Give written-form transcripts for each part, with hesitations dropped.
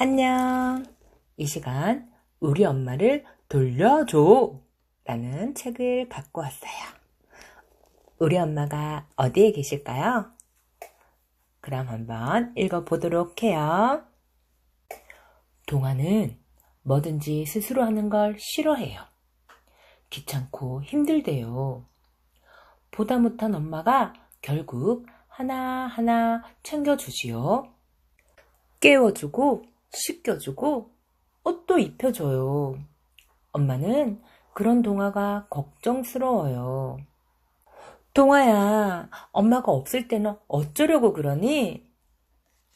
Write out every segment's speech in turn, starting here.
안녕. 이 시간 우리 엄마를 돌려줘 라는 책을 갖고 왔어요. 우리 엄마가 어디에 계실까요? 그럼 한번 읽어보도록 해요. 동화는 뭐든지 스스로 하는 걸 싫어해요. 귀찮고 힘들대요. 보다 못한 엄마가 결국 하나하나 챙겨주지요. 깨워주고 씻겨주고 옷도 입혀줘요. 엄마는 그런 동화가 걱정스러워요. 동화야, 엄마가 없을 때는 어쩌려고 그러니?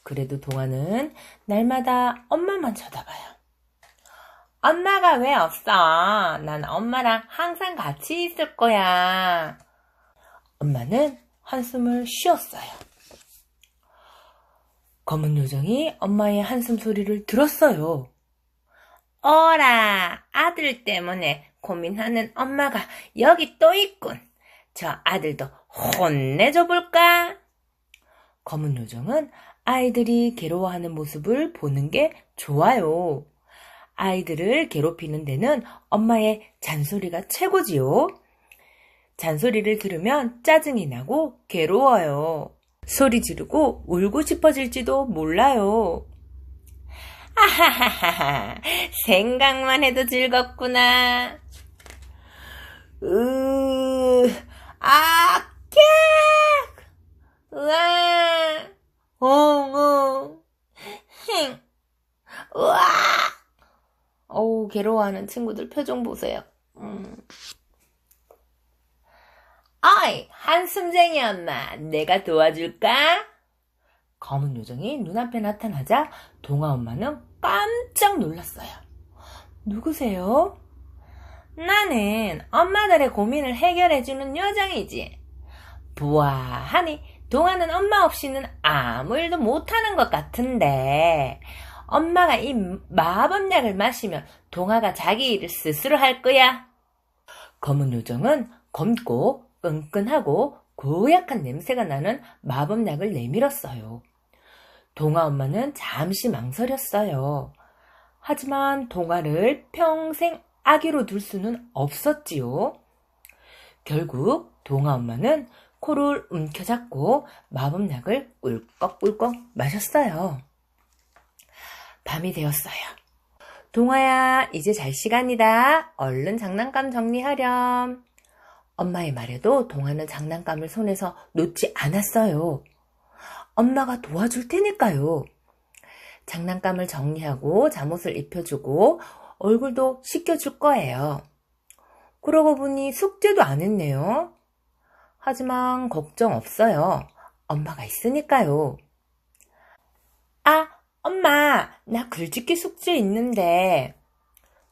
그래도 동화는 날마다 엄마만 쳐다봐요. 엄마가 왜 없어? 난 엄마랑 항상 같이 있을 거야. 엄마는 한숨을 쉬었어요. 검은 요정이 엄마의 한숨 소리를 들었어요. 어라, 아들 때문에 고민하는 엄마가 여기 또 있군. 저 아들도 혼내줘 볼까? 검은 요정은 아이들이 괴로워하는 모습을 보는 게 좋아요. 아이들을 괴롭히는 데는 엄마의 잔소리가 최고지요. 잔소리를 들으면 짜증이 나고 괴로워요. 소리 지르고 울고 싶어질지도 몰라요. 아하하하, 생각만 해도 즐겁구나. 깍! 으아! 엉엉! 힝! 우와! 어우, 괴로워하는 친구들 표정 보세요. 어이, 한숨쟁이 엄마, 내가 도와줄까? 검은 요정이 눈앞에 나타나자 동화 엄마는 깜짝 놀랐어요. 누구세요? 나는 엄마들의 고민을 해결해주는 요정이지. 보아하니 동화는 엄마 없이는 아무 일도 못하는 것 같은데 엄마가 이 마법약을 마시면 동화가 자기 일을 스스로 할 거야. 검은 요정은 검고 끈끈하고 고약한 냄새가 나는 마법약을 내밀었어요. 동화 엄마는 잠시 망설였어요. 하지만 동화를 평생 아기로 둘 수는 없었지요. 결국 동화 엄마는 코를 움켜잡고 마법약을 꿀꺽꿀꺽 마셨어요. 밤이 되었어요. 동화야, 이제 잘 시간이다. 얼른 장난감 정리하렴. 엄마의 말에도 동화는 장난감을 손에서 놓지 않았어요. 엄마가 도와줄 테니까요. 장난감을 정리하고 잠옷을 입혀주고 얼굴도 씻겨줄 거예요. 그러고 보니 숙제도 안 했네요. 하지만 걱정 없어요. 엄마가 있으니까요. 아, 엄마, 나 글짓기 숙제 있는데.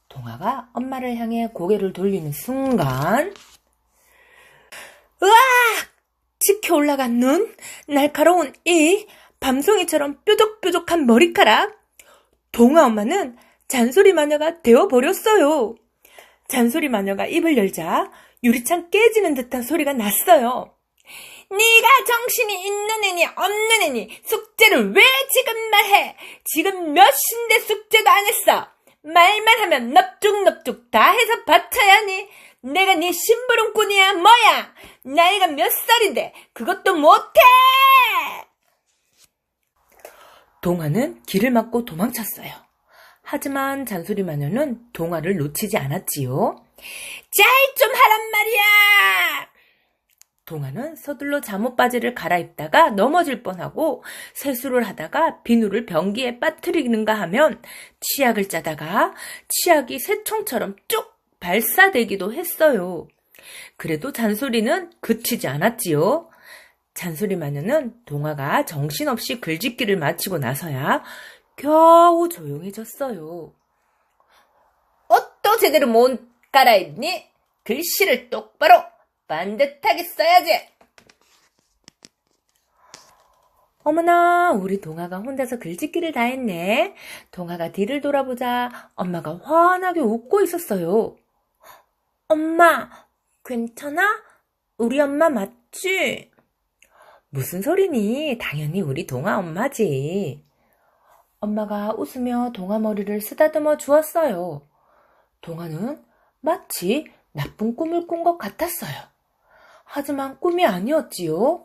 동화가 엄마를 향해 고개를 돌리는 순간 으악! 치켜 올라간 눈, 날카로운 이, 밤송이처럼 뾰족뾰족한 머리카락. 동화 엄마는 잔소리 마녀가 되어버렸어요. 잔소리 마녀가 입을 열자 유리창 깨지는 듯한 소리가 났어요. 네가 정신이 있는 애니 없는 애니 숙제를 왜 지금 말해? 지금 몇 시인데 숙제도 안 했어. 말만 하면 넙죽넙죽 다 해서 바쳐야 하니 내가 네 심부름꾼이야 뭐야? 나이가 몇 살인데 그것도 못해! 동화는 길을 막고 도망쳤어요. 하지만 잔소리 마녀는 동화를 놓치지 않았지요. 잘 좀 하란 말이야! 동화는 서둘러 잠옷바지를 갈아입다가 넘어질 뻔하고 세수를 하다가 비누를 변기에 빠뜨리는가 하면 치약을 짜다가 치약이 새총처럼 쭉 발사되기도 했어요. 그래도 잔소리는 그치지 않았지요. 잔소리 마녀는 동화가 정신없이 글짓기를 마치고 나서야 겨우 조용해졌어요. 옷도 제대로 못 갈아입니? 글씨를 똑바로 반듯하게 써야지. 어머나, 우리 동화가 혼자서 글짓기를 다 했네. 동화가 뒤를 돌아보자 엄마가 환하게 웃고 있었어요. 엄마, 괜찮아? 우리 엄마 맞지? 무슨 소리니? 당연히 우리 동화 엄마지. 엄마가 웃으며 동아 머리를 쓰다듬어 주었어요. 동아는 마치 나쁜 꿈을 꾼 것 같았어요. 하지만 꿈이 아니었지요.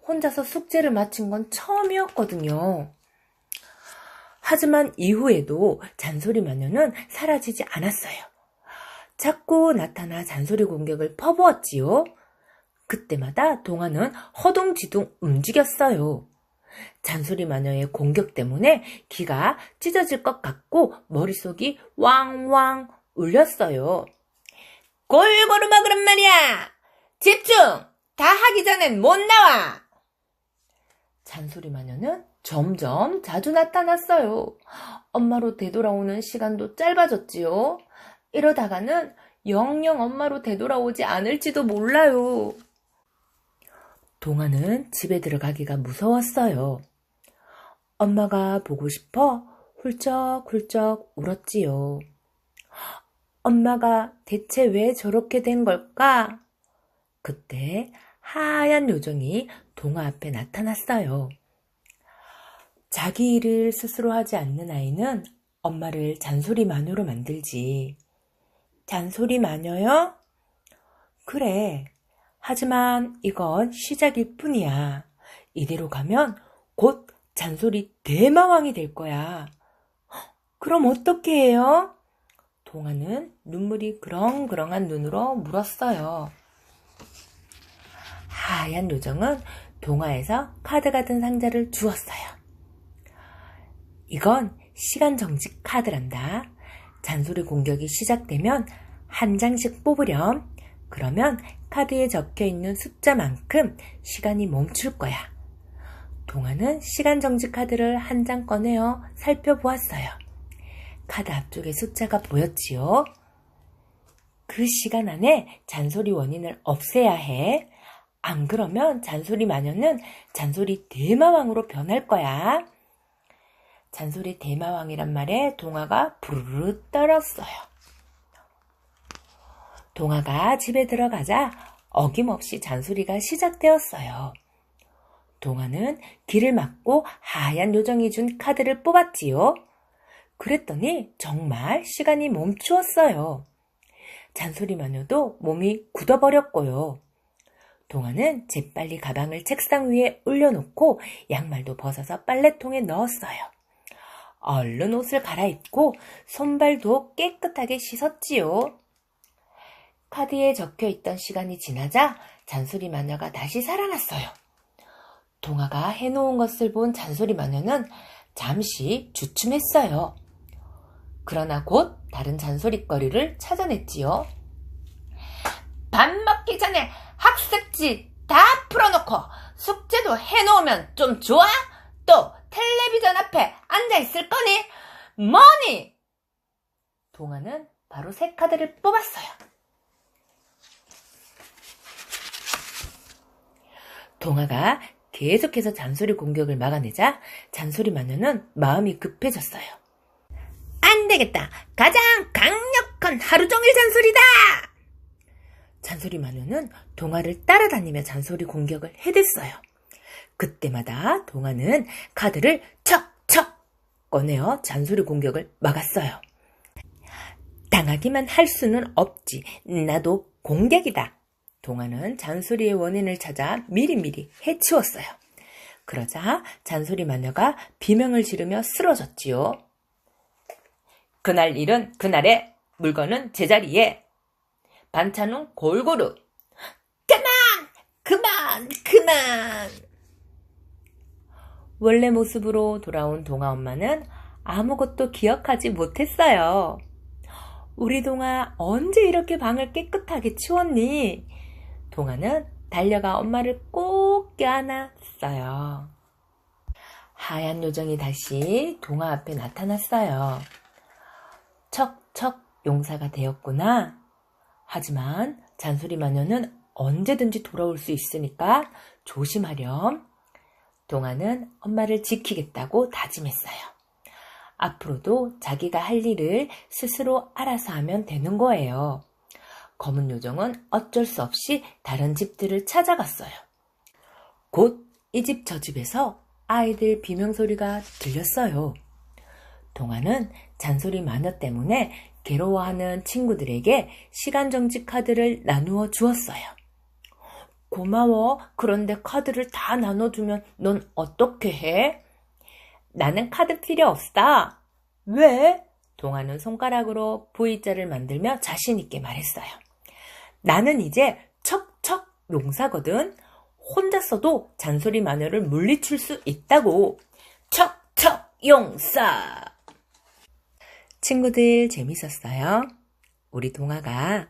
혼자서 숙제를 마친 건 처음이었거든요. 하지만 이후에도 잔소리 마녀는 사라지지 않았어요. 자꾸 나타나 잔소리 공격을 퍼부었지요. 그때마다 동아는 허둥지둥 움직였어요. 잔소리 마녀의 공격 때문에 귀가 찢어질 것 같고 머릿속이 왕왕 울렸어요. 골고루 먹으란 말이야! 집중! 다 하기 전엔 못 나와! 잔소리 마녀는 점점 자주 나타났어요. 엄마로 되돌아오는 시간도 짧아졌지요. 이러다가는 영영 엄마로 되돌아오지 않을지도 몰라요. 동아는 집에 들어가기가 무서웠어요. 엄마가 보고 싶어 훌쩍훌쩍 울었지요. 엄마가 대체 왜 저렇게 된 걸까? 그때 하얀 요정이 동아 앞에 나타났어요. 자기 일을 스스로 하지 않는 아이는 엄마를 잔소리 마녀로 만들지. 잔소리 마녀요? 그래. 하지만 이건 시작일 뿐이야. 이대로 가면 곧 잔소리 대마왕이 될 거야. 그럼 어떻게 해요? 동아는 눈물이 그렁그렁한 눈으로 물었어요. 하얀 요정은 동아에서 카드 같은 상자를 주었어요. 이건 시간 정지 카드란다. 잔소리 공격이 시작되면 한 장씩 뽑으렴. 그러면 카드에 적혀있는 숫자만큼 시간이 멈출 거야. 동아는 시간 정지 카드를 한 장 꺼내어 살펴보았어요. 카드 앞쪽에 숫자가 보였지요. 그 시간 안에 잔소리 원인을 없애야 해. 안 그러면 잔소리 마녀는 잔소리 대마왕으로 변할 거야. 잔소리 대마왕이란 말에 동아가 부르르 떨었어요. 동아가 집에 들어가자 어김없이 잔소리가 시작되었어요. 동아는 귀를 막고 하얀 요정이 준 카드를 뽑았지요. 그랬더니 정말 시간이 멈추었어요. 잔소리 마녀도 몸이 굳어버렸고요. 동아는 재빨리 가방을 책상 위에 올려놓고 양말도 벗어서 빨래통에 넣었어요. 얼른 옷을 갈아입고 손발도 깨끗하게 씻었지요. 카드에 적혀있던 시간이 지나자 잔소리 마녀가 다시 살아났어요. 동아가 해놓은 것을 본 잔소리 마녀는 잠시 주춤했어요. 그러나 곧 다른 잔소리거리를 찾아냈지요. 밥 먹기 전에 학습지 다 풀어놓고 숙제도 해놓으면 좀 좋아? 또 텔레비전 앞에 앉아있을 거니? 뭐니? 동아는 바로 새 카드를 뽑았어요. 동아가 계속해서 잔소리 공격을 막아내자 잔소리 마녀는 마음이 급해졌어요. 안 되겠다. 가장 강력한 하루종일 잔소리다. 잔소리 마녀는 동아를 따라다니며 잔소리 공격을 해댔어요. 그때마다 동아는 카드를 척척 꺼내어 잔소리 공격을 막았어요. 당하기만 할 수는 없지. 나도 공격이다. 동아는 잔소리의 원인을 찾아 미리미리 해치웠어요. 그러자 잔소리 마녀가 비명을 지르며 쓰러졌지요. 그날 일은 그날에, 물건은 제자리에, 반찬은 골고루. 그만! 원래 모습으로 돌아온 동아 엄마는 아무것도 기억하지 못했어요. 우리 동아 언제 이렇게 방을 깨끗하게 치웠니? 동아는 달려가 엄마를 꼭 껴안았어요. 하얀 요정이 다시 동아 앞에 나타났어요. 척척 용사가 되었구나. 하지만 잔소리 마녀는 언제든지 돌아올 수 있으니까 조심하렴. 동아는 엄마를 지키겠다고 다짐했어요. 앞으로도 자기가 할 일을 스스로 알아서 하면 되는 거예요. 검은 요정은 어쩔 수 없이 다른 집들을 찾아갔어요. 곧 이 집 저 집에서 아이들 비명소리가 들렸어요. 동화는 잔소리 마녀 때문에 괴로워하는 친구들에게 시간정지 카드를 나누어 주었어요. 고마워. 그런데 카드를 다 나눠주면 넌 어떻게 해? 나는 카드 필요 없어. 왜? 동화는 손가락으로 V자를 만들며 자신있게 말했어요. 나는 이제 척척 용사거든. 혼자 써도 잔소리 마녀를 물리칠 수 있다고. 척척 용사. 친구들 재밌었어요? 우리 동화가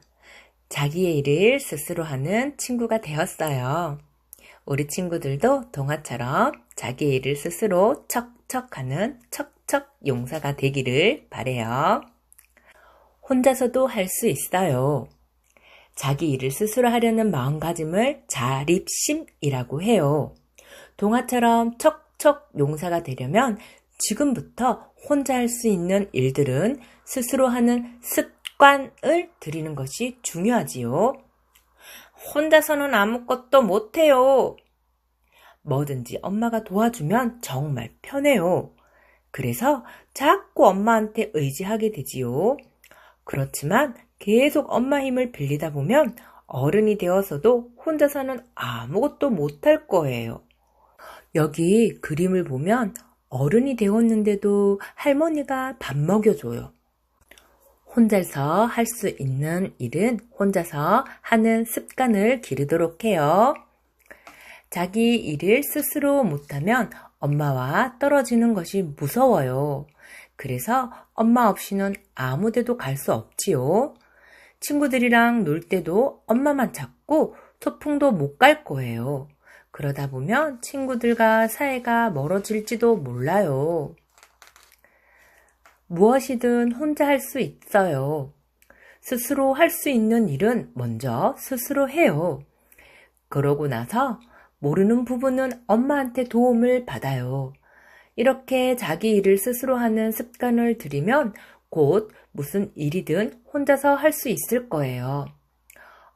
자기의 일을 스스로 하는 친구가 되었어요. 우리 친구들도 동화처럼 자기의 일을 스스로 척척하는 척척 용사가 되기를 바래요. 혼자서도 할 수 있어요. 자기 일을 스스로 하려는 마음가짐을 자립심이라고 해요. 동화처럼 척척 용사가 되려면 지금부터 혼자 할 수 있는 일들은 스스로 하는 습관을 들이는 것이 중요하지요. 혼자서는 아무것도 못해요. 뭐든지 엄마가 도와주면 정말 편해요. 그래서 자꾸 엄마한테 의지하게 되지요. 그렇지만 계속 엄마 힘을 빌리다 보면 어른이 되어서도 혼자서는 아무것도 못할 거예요. 여기 그림을 보면 어른이 되었는데도 할머니가 밥 먹여줘요. 혼자서 할 수 있는 일은 혼자서 하는 습관을 기르도록 해요. 자기 일을 스스로 못하면 엄마와 떨어지는 것이 무서워요. 그래서 엄마 없이는 아무 데도 갈 수 없지요. 친구들이랑 놀 때도 엄마만 찾고 소풍도 못 갈 거예요. 그러다 보면 친구들과 사이가 멀어질지도 몰라요. 무엇이든 혼자 할 수 있어요. 스스로 할 수 있는 일은 먼저 스스로 해요. 그러고 나서 모르는 부분은 엄마한테 도움을 받아요. 이렇게 자기 일을 스스로 하는 습관을 들이면 곧 무슨 일이든 혼자서 할 수 있을 거예요.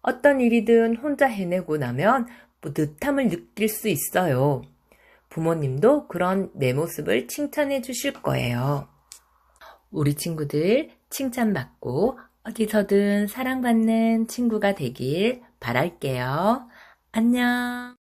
어떤 일이든 혼자 해내고 나면 뿌듯함을 느낄 수 있어요. 부모님도 그런 내 모습을 칭찬해 주실 거예요. 우리 친구들 칭찬받고 어디서든 사랑받는 친구가 되길 바랄게요. 안녕.